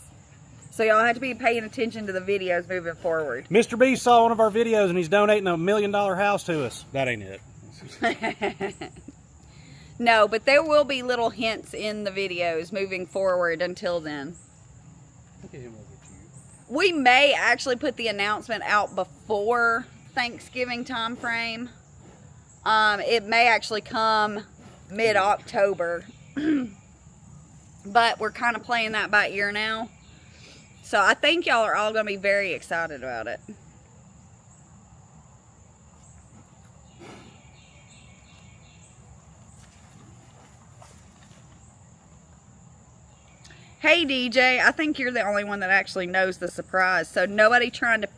So y'all have to be paying attention to the videos moving forward. Mr. B saw one of our videos and he's donating $1 million house to us. That ain't it. No, but there will be little hints in the videos moving forward until then. Look at him look at you. We may actually put the announcement out before Thanksgiving time frame. It may actually come mid-October. But we're kind of playing that by ear now. So I think y'all are all going to be very excited about it. Hey DJ, I think you're the only one that actually knows the surprise. So nobody try to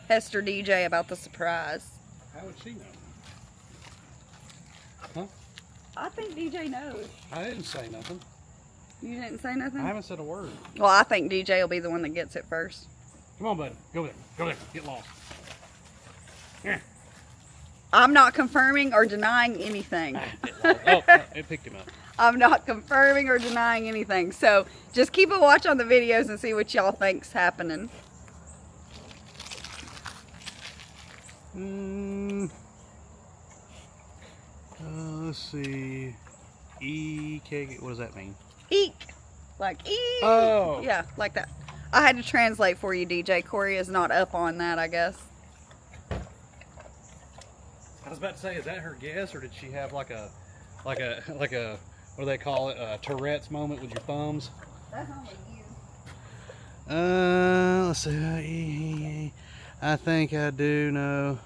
pester DJ about the surprise. How would she know? Huh? I think DJ knows. I didn't say nothing. You didn't say nothing? I haven't said a word. Well, I think DJ will be the one that gets it first. Come on, buddy. Go there. Go there. Get lost. Yeah. I'm not confirming or denying anything. Oh, it picked him up. I'm not confirming or denying anything. So just keep a watch on the videos and see what y'all think's happening. Let's see. E-K, what does that mean? Eek. Like eek. Oh. Yeah, like that. I had to translate for you, DJ. Corey is not up on that, I guess. I was about to say, is that her guess, or did she have like a, what do they call it? A Tourette's moment with your thumbs? That's only you. Let's see. I think I do know.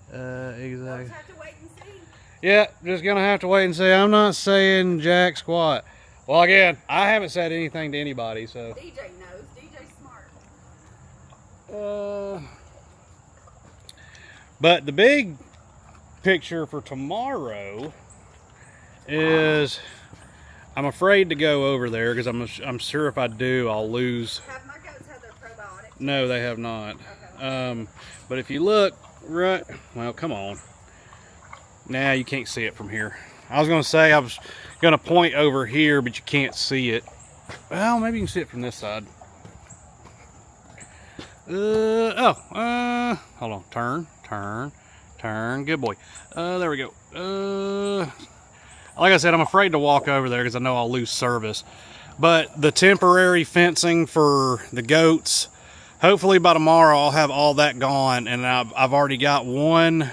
Exactly. We'll just have to wait and see. Yeah, just gonna have to wait and see. I'm not saying jack squat. Well, again, I haven't said anything to anybody, so. DJ knows. DJ's smart. But the big picture for tomorrow is, I'm afraid to go over there because I'm sure if I do, I'll lose. Have my goats had their probiotics? No, they have not. Okay. But if you look right, well, come on. Nah, you can't see it from here. I was going to say I was going to point over here, but you can't see it. Well, maybe you can see it from this side. Hold on. Turn. Good boy. There we go. Like I said, I'm afraid to walk over there because I know I'll lose service. But the temporary fencing for the goats, hopefully by tomorrow I'll have all that gone, and I've already got one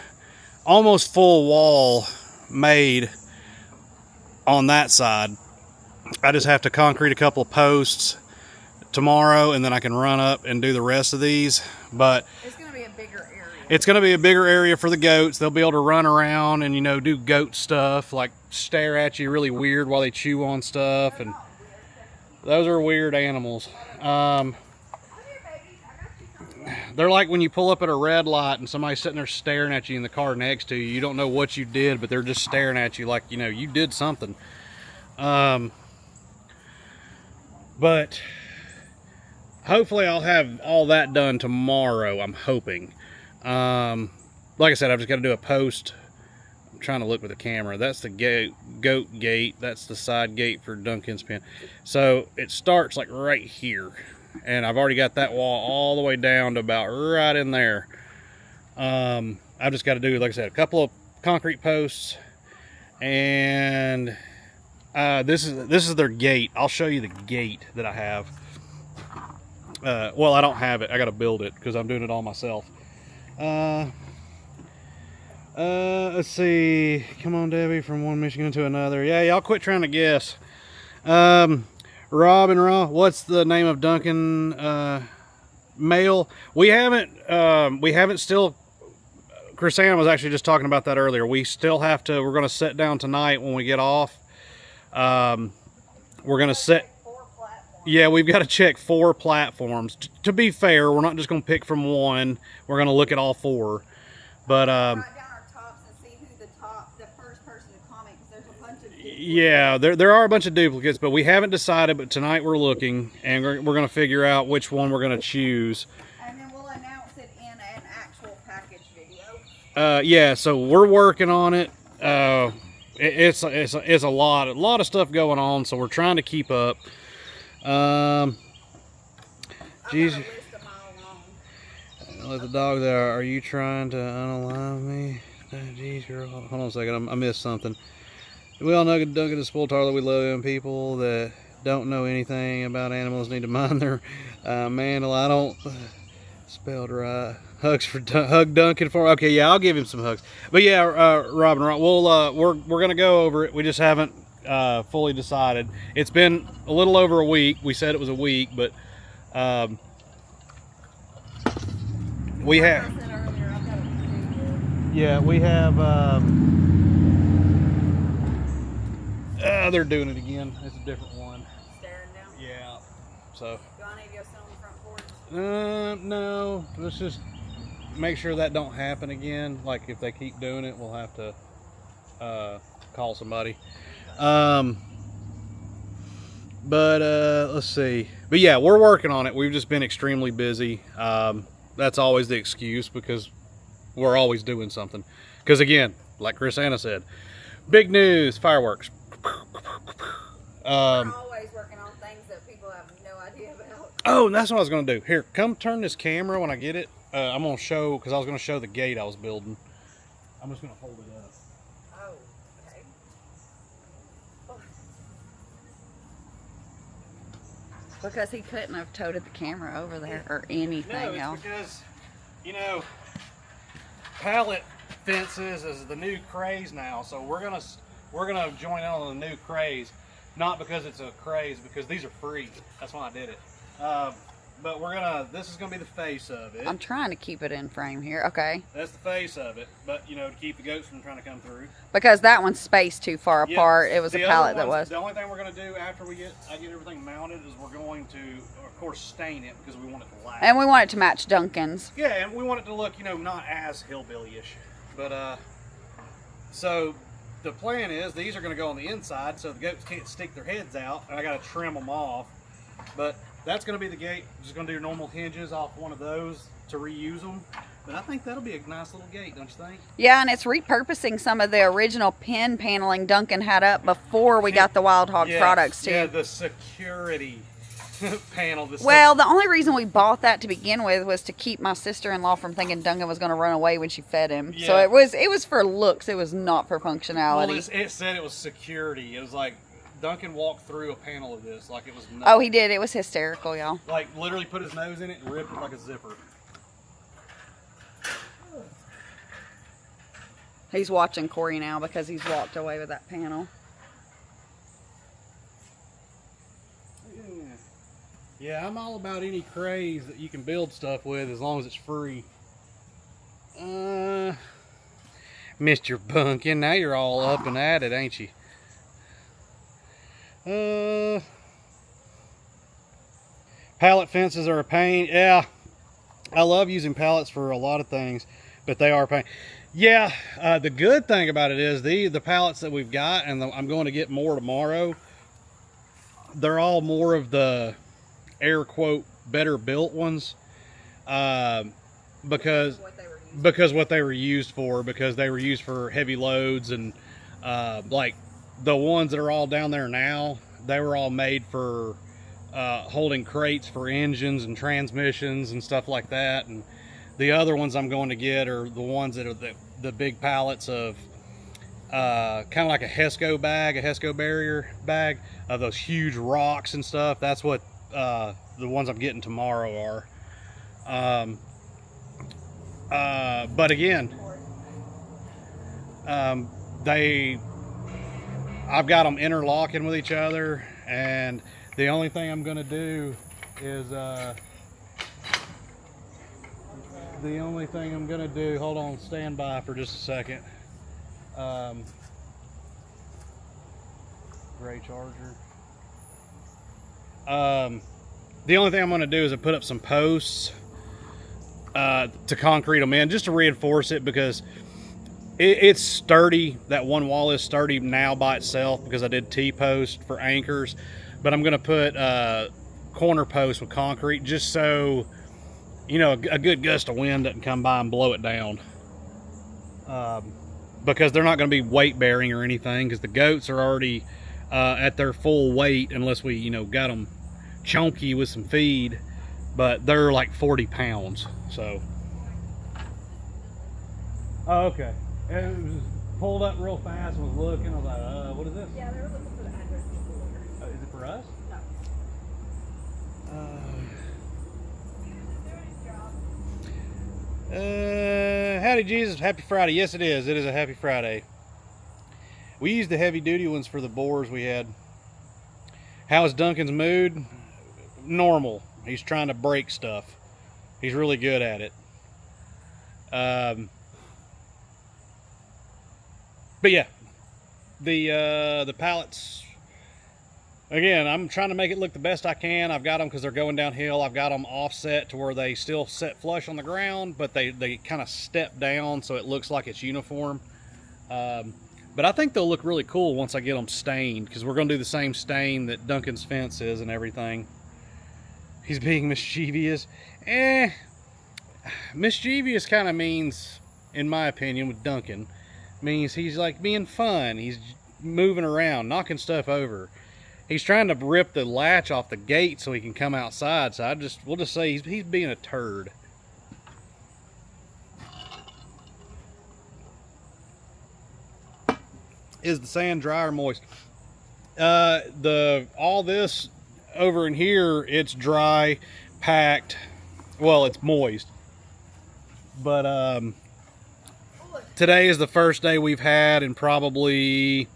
almost full wall made on that side. I just have to concrete a couple of posts tomorrow, and then I can run up and do the rest of these. But It's going to be a bigger area. it's going to be a bigger area for the goats. They'll be able to run around and, you know, do goat stuff, like stare at you really weird while they chew on stuff. And those are weird animals. They're like when you pull up at a red light and somebody's sitting there staring at you in the car next to you. You don't know what you did, but they're just staring at you like, you know, you did something. But hopefully I'll have all that done tomorrow, I'm hoping. Like I said, I've just got to do a post. I'm trying to look with the camera. That's the goat gate. That's the side gate for Duncan's pen. So it starts like right here. And I've already got that wall all the way down to about right in there. I've just got to do, like I said, a couple of concrete posts. And this is their gate. I'll show you the gate that I have. Well, I don't have it. I got to build it because I'm doing it all myself. Let's see. Come on, Debbie, from one Michigan to another. Yeah, y'all quit trying to guess. Rob and Raw, what's the name of Duncan male? We haven't still, Chrisanna was actually just talking about that earlier. We still have to, we're going to sit down tonight when we get off. We're going to sit, yeah, we've got to check 4 platforms. To be fair, we're not just going to pick from one. We're going to look at all 4. But, yeah, there are a bunch of duplicates, but we haven't decided. But tonight we're looking, and we're going to figure out which one we're going to choose. And then we'll announce it in an actual package video. Yeah, so we're working on it. It's a lot of stuff going on, so we're trying to keep up. Geez, let the dog there. Are you trying to unalive me? Jeez, girl. Hold on a second. I missed something. We all know Duncan is spoiled toddler. We love him. People that don't know anything about animals need to mind their Mandel, I don't spelled right. Hugs for hug Duncan for. Okay, yeah, I'll give him some hugs. But yeah, Robin, we're gonna go over it. We just haven't fully decided. It's been a little over a week. We said it was a week, but we have. Like I said earlier, I've got a preview. Yeah, we have. They're doing it again. It's a different one. Staring down. Yeah. So. Do I need to go sit on the front porch? No. Let's just make sure that don't happen again. Like if they keep doing it, we'll have to call somebody. But let's see. But yeah, we're working on it. We've just been extremely busy. That's always the excuse because we're always doing something. Because again, like Chris Anna said, big news, fireworks. We're always working on things that people have no idea about. Oh, and that's what I was going to do. Here, come turn this camera when I get it. I'm going to show, because I was going to show the gate I was building. I'm just going to hold it up. Oh, okay. Because he couldn't have toted the camera over there or anything No, it's else. because, pallet fences is the new craze now. So we're gonna join in on the new craze, not because it's a craze, because these are free. That's why I did it. But this is gonna be the face of it. I'm trying to keep it in frame here. Okay. That's the face of it. But to keep the goats from trying to come through. Because that one's spaced too far Yeah, apart. It was a the pallet other that ones, was. The only thing we're gonna do after I get everything mounted is we're going to, of course, stain it because we want it to last. And we want it to match Duncan's. Yeah, and we want it to look, not as hillbilly-ish. But so the plan is these are going to go on the inside, so the goats can't stick their heads out, and I got to trim them off. But that's going to be the gate. Just going to do normal hinges off one of those to reuse them. But I think that'll be a nice little gate, don't you think? Yeah, and it's repurposing some of the original pin paneling Duncan had up before we got the Wild Hog products too. Yeah, the security panel. Well, the only reason we bought that to begin with was to keep my sister-in-law from thinking Duncan was going to run away when she fed him. Yeah. So it was for looks. It was not for Well, functionality. it said it was security. It was like Duncan walked through a panel of this like it was nothing. Oh, he did. It was hysterical, y'all. Like literally put his nose in it and ripped it like a zipper. He's watching Corey now because he's walked away with that panel. Yeah, I'm all about any craze that you can build stuff with as long as it's free. Mr. Bunkin, now you're all up and at it, ain't you? Pallet fences are a pain. Yeah, I love using pallets for a lot of things, but they are a pain. Yeah, the good thing about it is the pallets that we've got, and I'm going to get more tomorrow, they're all more of the air quote better built ones, because what they were used for, because they were used for heavy loads, and like the ones that are all down there now, they were all made for holding crates for engines and transmissions and stuff like that. And the other ones I'm going to get are the ones that are the big pallets of kind of like a HESCO bag, a HESCO barrier bag of those huge rocks and stuff. That's what the ones I'm getting tomorrow are. But again, I've got them interlocking with each other, and the only thing I'm going to do is hold on, stand by for just a second. Gray Charger. The only thing I'm going to do is put up some posts to concrete them in, just to reinforce it, because it's sturdy. That one wall is sturdy now by itself because I did T-post for anchors, but I'm going to put corner posts with concrete just so a good gust of wind doesn't come by and blow it down, because they're not going to be weight bearing or anything, because the goats are already at their full weight, unless we got them chunky with some feed, but they're like 40 pounds. So okay, and it was pulled up real fast and was looking. I was like, what is this? Yeah, they were looking for the address of the order. Is it for us? No. Howdy Jesus, happy Friday. Yes it is a happy Friday. We used the heavy duty ones for the boars we had. How's Duncan's mood? Normal. He's trying to break stuff. He's really good at it. But yeah, the pallets, again, I'm trying to make it look the best I can. I've got them because they're going downhill. I've got them offset to where they still set flush on the ground, but they kind of step down so it looks like it's uniform. But I think they'll look really cool once I get them stained, because we're going to do the same stain that Duncan's fence is and everything. He's being mischievous. Mischievous kind of means, in my opinion, with Duncan, means he's like being fun. He's moving around, knocking stuff over. He's trying to rip the latch off the gate so he can come outside. So we'll just say he's being a turd. Is the sand dry or moist? All this over in here, it's dry, packed. Well, it's moist. But today is the first day we've had in probably,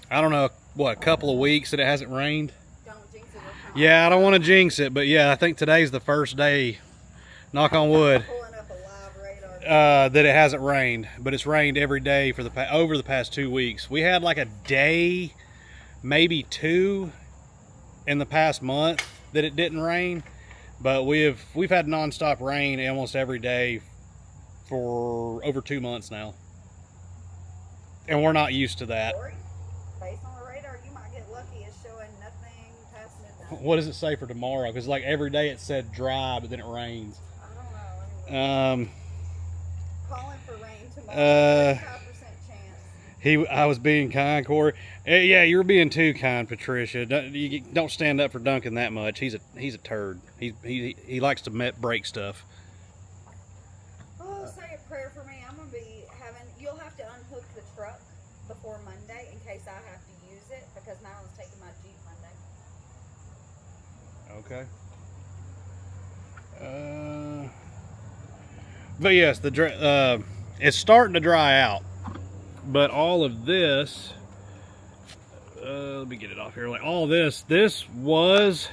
I don't know, what, a couple of weeks that it hasn't rained. Don't jinx it. Yeah, I don't want to jinx it, but yeah, I think today's the first day, knock on wood, Pulling up a live radar. that it hasn't rained. But it's rained every day for over the past 2 weeks. We had like a day, maybe two, in the past month that it didn't rain, but we've had nonstop rain almost every day for over 2 months now, and we're not used to that. Corey, based on the radar, you might get lucky. It's showing nothing past midnight. What does it say for tomorrow? Because like every day it said dry, but then it rains. I don't know. Calling for rain tomorrow. 5% chance. I was being kind, Corey. Yeah, you're being too kind, Patricia. Don't stand up for Duncan that much. He's a turd. He likes to break stuff. Oh, say a prayer for me. I'm gonna be you'll have to unhook the truck before Monday in case I have to use it, because Nylan's taking my Jeep Monday. Okay. But yes, it's starting to dry out. But all of this, let me get it off here. Like all this was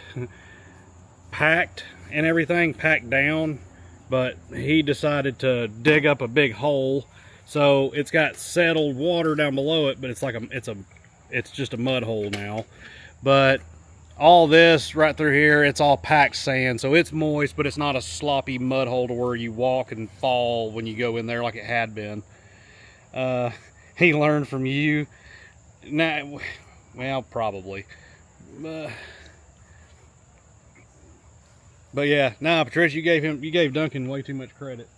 packed and everything, packed down, but he decided to dig up a big hole, so it's got settled water down below it, but it's just a mud hole now. But all this right through here, it's all packed sand, so it's moist, but it's not a sloppy mud hole to where you walk and fall when you go in there like it had been. He learned from you. Nah, well, probably. But yeah, nah, Patricia, you gave Duncan way too much credit.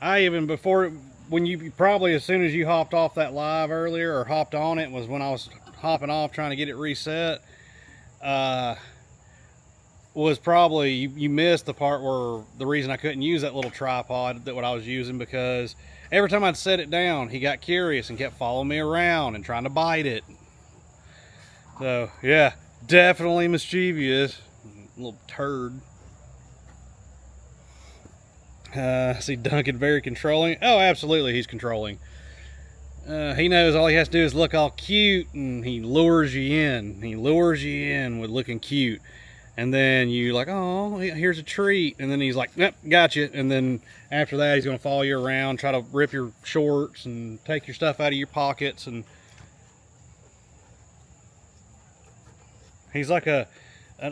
When you probably, as soon as you hopped off that live earlier, or hopped on it, was when I was hopping off trying to get it reset. Was probably, you missed the part where the reason I couldn't use that little tripod that what I was using, because every time I'd set it down, he got curious and kept following me around and trying to bite it. So yeah, definitely mischievous, little turd. See Duncan very controlling. Oh, absolutely, he's controlling. He knows all he has to do is look all cute, and he lures you in. He lures you in with looking cute. And then you like, oh, here's a treat. And then he's like, yep, gotcha. And then after that, he's going to follow you around, try to rip your shorts and take your stuff out of your pockets. And he's like an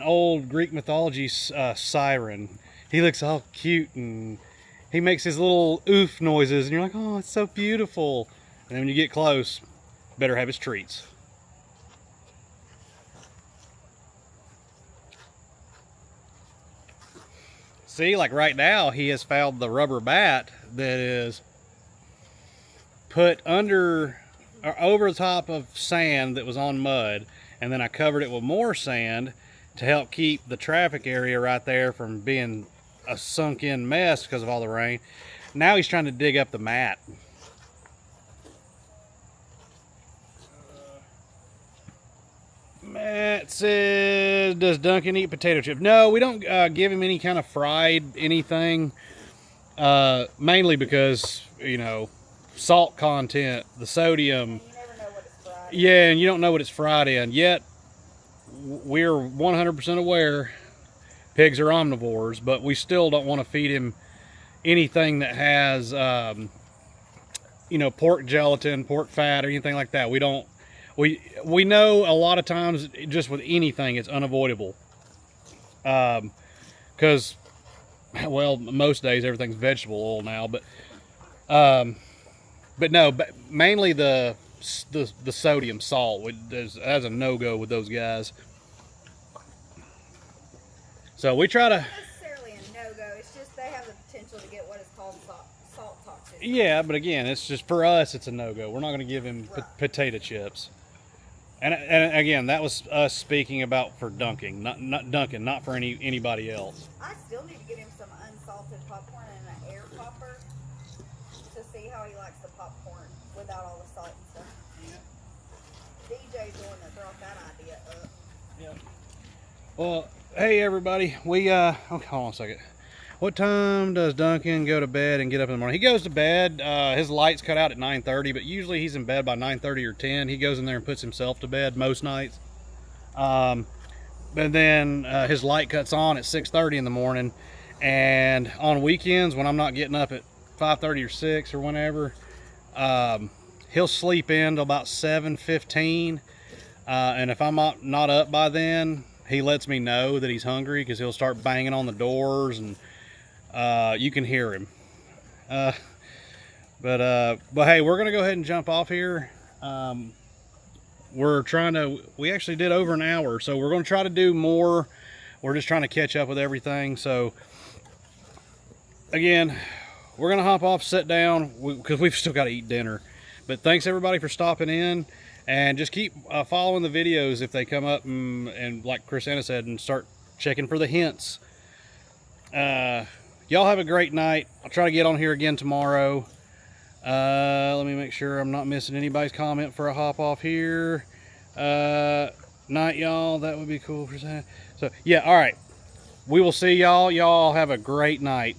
old Greek mythology siren. He looks all cute, and he makes his little oof noises. And you're like, oh, it's so beautiful. And then when you get close, better have his treats. See, like right now, he has found the rubber bat that is put under or over the top of sand that was on mud, and then I covered it with more sand to help keep the traffic area right there from being a sunk-in mess because of all the rain. Now he's trying to dig up the mat. Matt says, does Duncan eat potato chips? No, we don't give him any kind of fried anything. Mainly because, you know, salt content, the sodium. You never know what it's fried. Yeah, and you don't know what it's fried in. Yet, we're 100% aware pigs are omnivores, but we still don't want to feed him anything that has, you know, pork gelatin, pork fat, or anything like that. We don't. We know a lot of times just with anything it's unavoidable, because well, most days everything's vegetable oil now, but no, but mainly the sodium salt that's a no-go with those guys. So we try to. Not necessarily a no-go. It's just they have the potential to get what is called salt toxicity. Yeah, but again, it's just for us, it's a no-go. We're not going to give him potato chips. And again, that was us speaking about for Duncan, not Duncan, not for anybody else. I still need to get him some unsalted popcorn and an air popper to see how he likes the popcorn without all the salt and stuff. DJ's the one that brought that idea up. Yeah. Well, hey everybody, we okay, hold on a second. What time does Duncan go to bed and get up in the morning? He goes to bed, his lights cut out at 9:30, but usually he's in bed by 9:30 or 10. He goes in there and puts himself to bed most nights. But then his light cuts on at 6:30 in the morning, and on weekends when I'm not getting up at 5:30 or 6 or whenever, he'll sleep in till about 7:15, and if I'm not up by then, he lets me know that he's hungry because he'll start banging on the doors, and you can hear him. But hey, we're gonna go ahead and jump off here. We actually did over an hour, so we're gonna try to do more. We're just trying to catch up with everything. So again, we're gonna hop off, sit down, because we've still got to eat dinner. But thanks everybody for stopping in, and just keep following the videos if they come up, and like Chris Anna said, and start checking for the hints. Y'all have a great night. I'll try to get on here again tomorrow. Let me make sure I'm not missing anybody's comment for a hop off here. Night, y'all. That would be cool for that. So yeah, all right. We will see y'all. Y'all have a great night.